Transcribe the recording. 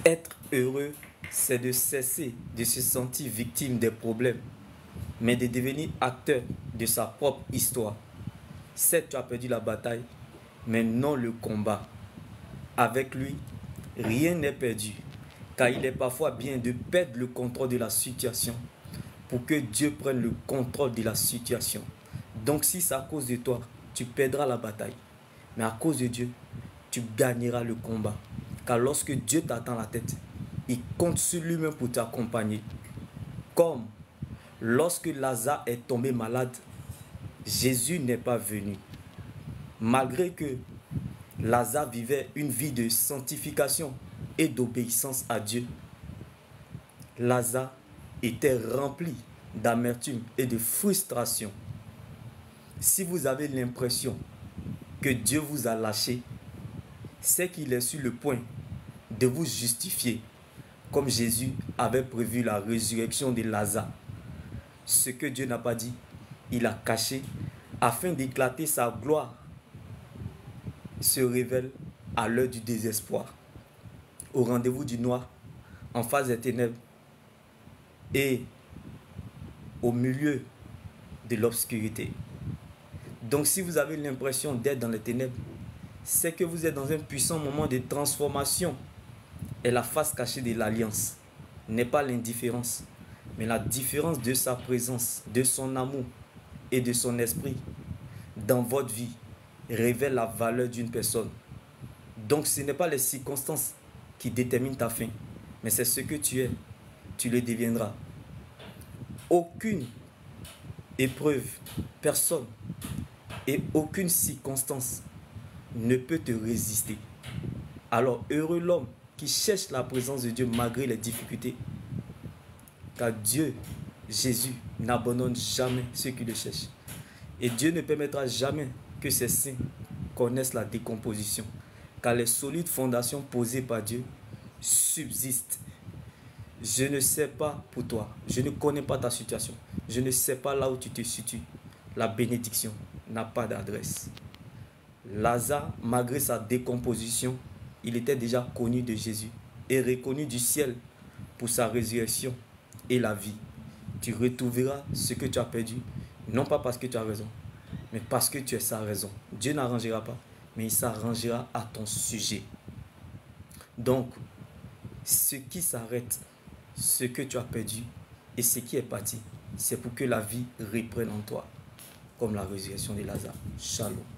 Être heureux, c'est de cesser de se sentir victime des problèmes, mais de devenir acteur de sa propre histoire. Certes, tu as perdu la bataille, mais non le combat. Avec lui, rien n'est perdu, car il est parfois bien de perdre le contrôle de la situation pour que Dieu prenne le contrôle de la situation. Donc si c'est à cause de toi, tu perdras la bataille. Mais à cause de Dieu, tu gagneras le combat. Car lorsque Dieu t'attend la tête, il compte sur lui-même pour t'accompagner. Comme lorsque Lazare est tombé malade, Jésus n'est pas venu. Malgré que Lazare vivait une vie de sanctification et d'obéissance à Dieu, Lazare était rempli d'amertume et de frustration. Si vous avez l'impression que Dieu vous a lâché, c'est qu'il est sur le point de vous justifier, comme Jésus avait prévu la résurrection de Lazare. Ce que Dieu n'a pas dit, il a caché, afin d'éclater sa gloire se révèle à l'heure du désespoir, au rendez-vous du noir, en face des ténèbres et au milieu de l'obscurité. Donc si vous avez l'impression d'être dans les ténèbres, c'est que vous êtes dans un puissant moment de transformation. Et la face cachée de l'alliance n'est pas l'indifférence, mais la différence de sa présence, de son amour et de son esprit dans votre vie révèle la valeur d'une personne. Donc ce n'est pas les circonstances qui déterminent ta fin, mais c'est ce que tu es, tu le deviendras. Aucune épreuve, personne et aucune circonstance ne peut te résister. Alors heureux l'homme qui cherche la présence de Dieu malgré les difficultés, car Dieu, Jésus, n'abandonne jamais ceux qui le cherchent. Et Dieu ne permettra jamais que ses saints connaissent la décomposition, car les solides fondations posées par Dieu subsistent. Je ne sais pas pour toi, je ne connais pas ta situation, je ne sais pas là où tu te situes. La bénédiction n'a pas d'adresse. Lazare, malgré sa décomposition, il était déjà connu de Jésus et reconnu du ciel pour sa résurrection et la vie. Tu retrouveras ce que tu as perdu, non pas parce que tu as raison, mais parce que tu es sa raison. Dieu n'arrangera pas, mais il s'arrangera à ton sujet. Donc, ce qui s'arrête, ce que tu as perdu et ce qui est parti, c'est pour que la vie reprenne en toi, comme la résurrection de Lazare. Shalom.